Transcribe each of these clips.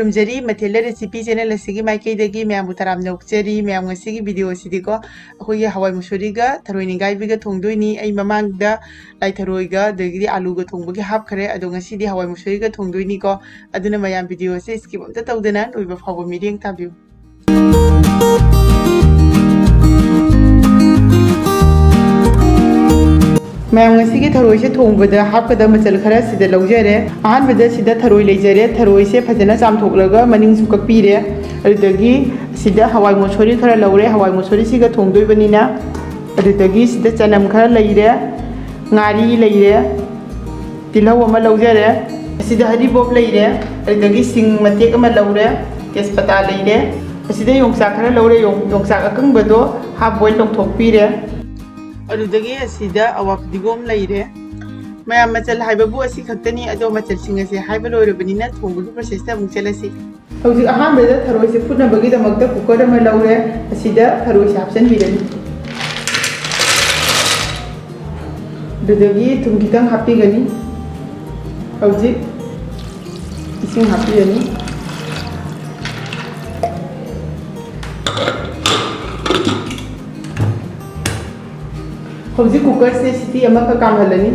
खुरुमजरी मथेल recipe channel असिगी माइकैदगी मैम तराम नौचरी मैम ngasiगी वीडियो सिदीको अखोई हवाई मुसुरीगा थरोइनी गाइबीगा थोंदोइनी आई ममांगदा लाई थरोइगा दगी आलूगा थोंबगी हापखरे अदो ngasiदी हवाई मुसुरीगा थोंदोइनी को अदुना मयाम वीडियो से स्किप अमता तौदना लोइबा फावो मीडियम ताबिउ मैम ngasiगी थरोइ से थोंबदा हापकदा मचल खरा सिदा लौजरे अहानबदा सिदा थरोइ लेजरे थरोइ से फजना चामथोकलगा मनिंग सु ककपीरे अदुदगी सिदा हवाई मुसुरी खरा लौरे हवाई मुसुरी सिगा थोंदोइबनिना अदुदगी सिदा चनम खरा लैरे ngari लैरे तिलौ अमा लौजरे सिदा हरिबोब लैरे अदुदगी सिंग मतेक अमा लौरे तेजपत्ता लैरे सिदा योंगसा खरा लौरे योंगसा अकंगबदो हाफ बॉइल लौथोकपीरे अदुदगी सिदा अवा फदिगोम लैरे मैम मचल हाइबबु असि खक्तनी अदो मचल सिंगसे हाइब लोइरबनिना थोंबगी प्रोसेस ता मुचलसी हौजी अहानबदा थरोइ से फुटनबगी दमकता कुकर अमा लौरे असिदा थरोइ से हापसनबिरनी अदुदगी थुम खितंग हापिगनी हौजी इसिंग हापिरनी हौजी कुकर से सिटी अमका कामहलनी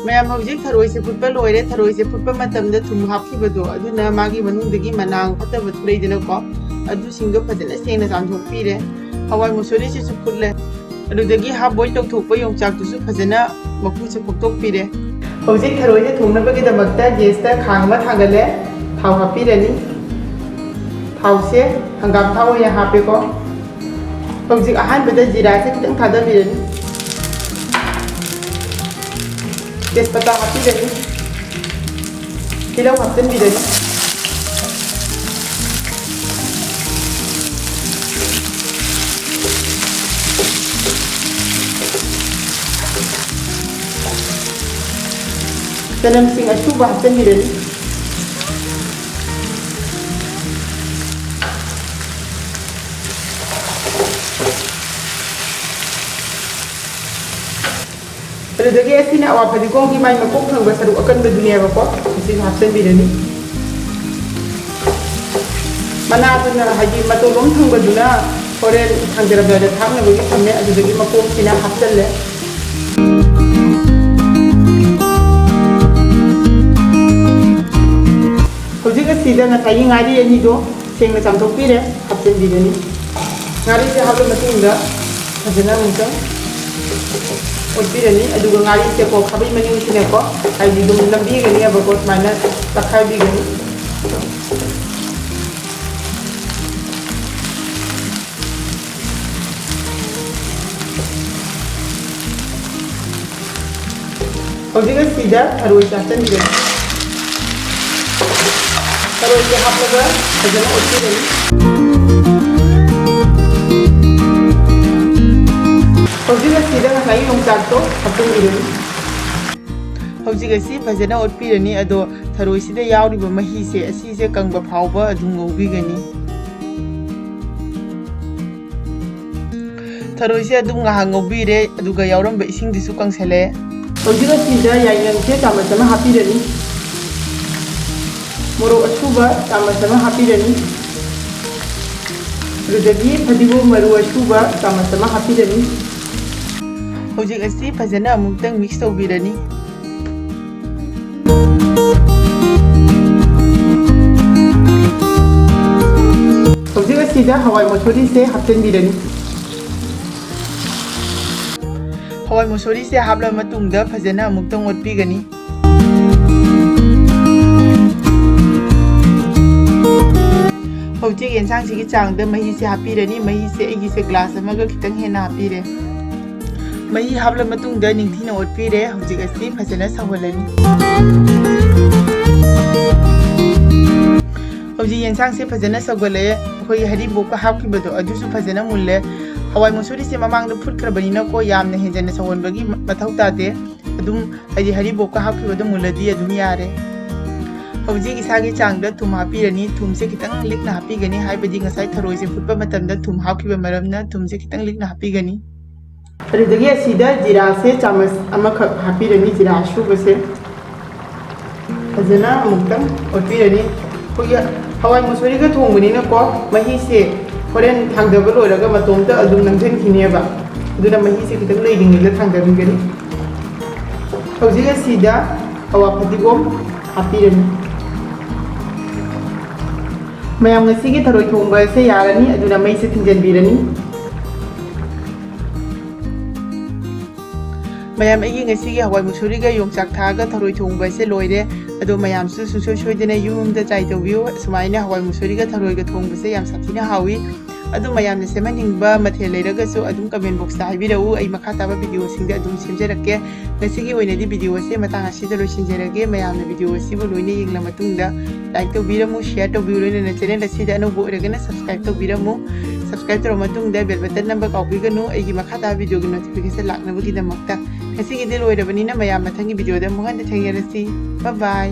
मैम हौजी थरोइ से फुटबा लोइरे थरोइ से फुटबा मतमदा थुम हापखिबदो अदुना मागी मनुंगदगी मनांग फतबा थुरैदनको अदु सिंगो फदना सेंगना चामथोकपीरे हवाई मुसुरी से फुटले अदुदगी हाफ बॉइल तौथोकपा योंगचाकतुसु फदना मकुसे खोक्तोकपीरे हौजी थरोइ से थोंगनबगी दमकता गैसता खांगमा थांगले थाव हापीरनी थाव से हंगाम थाव या हापेको हौजी अहानबदा जीरा से खितंग थादबिरनी तेजपत्ता हापीरनी तिलौ हापसनबिरनी चनम सिंग अशुब हापसनबिरनी अदुदगी असिना अवा फदिगोंगी माइ मकोक थंगबा सरुक अकनबदुनेबको असिन हापसनबिरनी मनादुना हाइदि मतोलोम थंगबदुना होरेन थंगरबदा थांगनबगी थम्मे अदुदगी मकोकसिना हापसनले हौजिक असिदा ngасai ngari अनिदो सेंगना चामथोकपीरे हापसनबिरनी ngari से हापल मतुंगदा फजना मुंगा ओटपीरनी अदुगा ngari से को खाबै मनिंग सिनेको आइदि दुम लंबीगनी अबको माइना तखाबिगनी हौजिक सिदा थरोइ चासनबिरनी थरोइ से हापलगा फजना ओटपीरनी हौजिक सिदा ngасai योंगचाकतो हापसनबिरनी हौजिक असि फजना ओटपीरनी अदो थरोइ सिदा यावरिबा मही से असि से कंगबा फावबा अदुम ngौबिगनी थरोइ से अदुम ngah ngौबिरे अदुगा यावरंबा इसिंग दिसु कंगसले हौजिक सिदा यायंग से चामच अमा हापीरनी मोरोक अछुबा चामच अमा हापीरनी अदुदगी फदिगोम मरु अछुबा चामच अमा हापीरनी हौजिक असि फजना अमुक्तंग मिक्स तौबिरनी हौजिक असिदा हवाई मुसुरी से हापसनबिरनी हवाई मुसुरी से हापला मतुंगदा फजना अमुक्तंग ओटपीगनी हौजिक येंसांग सिगी चांगदा मही से हापीरनी मही से एगी से ग्लास अमगा खितंग हेना हापीरे मही हापला मतुंगदा निंगथिना ओटपीरे हौजिक असि फजना सौहलनी हौजिक येंसांग से फजना सौगले अखोई हरिबोक हापखिबदो अदुसु फजना मुल्ले हवाई मुसुरी से ममांगदा फुटखरबनिना को यामना हेंजना सौहनबगी मथौ तादे अदुम हाइदि हरिबोक हापखिबदो मुल्लदी अदुम यारे हौजिक इसागी चांगदा थुम हापीरनी थुम से खितंग लिकना हापीगनी हाइबदि ngасai थरोइ से फुटबा मतमदा थुम हापखिबा मरमना थुम से खितंग लिकना हापीगनी अदुदगी असिदा जीरा से चामच अमखक हापीरनी जीरा अशुब से ꯐꯖꯅ ꯑꯃꯨꯛꯇꯪ ꯑꯣꯠꯄꯤꯔꯅꯤ ꯑꯩꯈꯣꯏꯒꯤ ꯍꯋꯥꯏ ꯃꯨꯁꯣꯔꯤꯒ ꯊꯣꯡꯕꯅꯤꯅꯀꯣ ꯃꯍꯤꯁꯦ ꯍꯣꯔꯦꯟ ꯊꯥꯡꯊꯕ ꯂꯣꯏꯔꯒ ꯃꯇꯣꯝꯇ ꯑꯗꯨꯝ ꯅꯪꯁꯤꯟꯈꯤꯅꯦꯕ ꯑꯗꯨꯅ ꯃꯍꯤꯁꯦ ꯈꯤꯇꯪ ꯂꯩꯔꯤꯉꯩꯗ ꯊꯥꯡꯊꯕꯤꯒꯅꯤ ꯍꯧꯖꯤꯛ ꯑꯁꯤꯗ ꯑꯋꯥ ꯐꯗꯤꯒꯣꯝ ꯍꯥꯞꯄꯤꯔꯅꯤ ꯃꯌꯥꯝ ꯉꯁꯤꯒꯤ ꯊꯔꯣꯏ ꯊꯣꯡꯕ ꯑꯁꯦ ꯌꯥꯔꯅꯤ ꯑꯗꯨꯅ ꯃꯩꯁꯦ ꯊꯤꯡꯖꯤꯟꯕꯤꯔꯅꯤ ꯃꯌꯥꯝ ꯑꯩꯒꯤ ꯉꯁꯤꯒꯤ ꯍꯋꯥꯏ ꯃꯨꯁꯣꯔꯤꯒ ꯌꯣꯡꯆꯥꯛ ꯊꯥꯛꯑꯒ ꯊꯔꯣꯏ ꯊꯣꯡꯕ ꯑꯁꯦ ꯂꯣꯏꯔꯦ ꯑꯗꯣ ꯃꯌꯥꯝꯁꯨ ꯁꯨꯡꯁꯣꯏ ꯁꯣꯏꯗꯅ ꯌꯨꯝꯗ ꯇ꯭ꯔꯥꯏ ꯇꯧꯕꯤꯌꯨ ꯁꯨꯃꯥꯏꯅ ꯍꯋꯥꯏ ꯃꯨꯁꯣꯔꯤꯒ ꯊꯔꯣꯏꯒ ꯊꯣꯡꯕꯁꯦ ꯌꯥꯝ ꯁꯥꯊꯤꯅ ꯍꯥꯎꯏ ꯑꯗꯨ ꯃꯌꯥꯝꯅ ꯁꯦꯝꯍꯟꯅꯤꯡꯕ ꯃꯊꯦꯜ ꯂꯩꯔꯒꯁꯨ ꯑꯗꯨꯝ ꯀꯃꯦꯟ ꯕꯣꯛꯁꯇ ꯍꯥꯏꯕꯤꯔꯛꯎ ꯑꯩ ꯃꯈꯥ ꯇꯥꯕ ꯚꯤꯗꯤꯑꯣꯁꯤꯡꯗ ꯑꯗꯨꯝ ꯁꯦꯝꯖꯔꯛꯀꯦ ꯉꯁꯤꯒꯤ ꯑꯣꯏꯅꯗꯤ ꯚꯤꯗꯤꯑꯣꯁꯦ ꯃꯇꯥꯡ ꯑꯁꯤꯗ ꯂꯣꯏꯁꯤꯟꯖꯔꯒꯦ ꯃꯌꯥꯝꯅ ꯚꯤꯗꯤꯑꯣ ꯑꯁꯤꯕꯨ ꯂꯣꯏꯅ ꯌꯦꯡꯂ ꯃꯇꯨꯡꯗ ꯂꯥꯏꯛ ꯇꯧꯕꯤꯔꯝꯃꯨ ꯁꯤꯌꯔ ꯇꯧꯕꯤꯌꯨ ꯂꯣꯏꯅꯅ ꯆꯦꯅꯦꯜ ꯑꯁꯤꯗ ꯑꯅꯧꯕ ꯑꯣꯏꯔꯒꯅ ꯁꯕꯁꯀ꯭राꯏꯕ ꯇꯧꯕꯤꯔꯝꯃꯨ ꯁꯕꯁꯀ꯭राꯏꯕ ꯇꯧꯔꯕ ꯃꯇꯨꯡꯗ ꯕꯦꯜ ꯕꯇꯟ ꯅꯝꯕ ꯀꯥꯎꯕꯤꯒꯅꯨ ꯑꯩꯒꯤ ꯃꯈꯥ ꯇꯥꯕ ꯚꯤꯗꯤꯑꯣꯒꯤ ꯅꯣꯇꯤꯐꯤꯀꯦꯁꯟ ꯂꯥꯛꯅꯕꯒꯤꯗꯃꯛꯇ ꯉꯁꯤꯒꯤꯗꯤ ꯂꯣꯏꯔꯕꯅꯤꯅ ꯃꯌꯥꯝ ꯃꯊꯪꯒꯤ ꯚꯤꯗꯤꯑꯣꯗ ꯑꯃꯨꯛ ꯍꯟꯅ ꯊꯦꯡꯅꯔꯁꯤ ꯕꯥꯏ ꯕꯥꯏ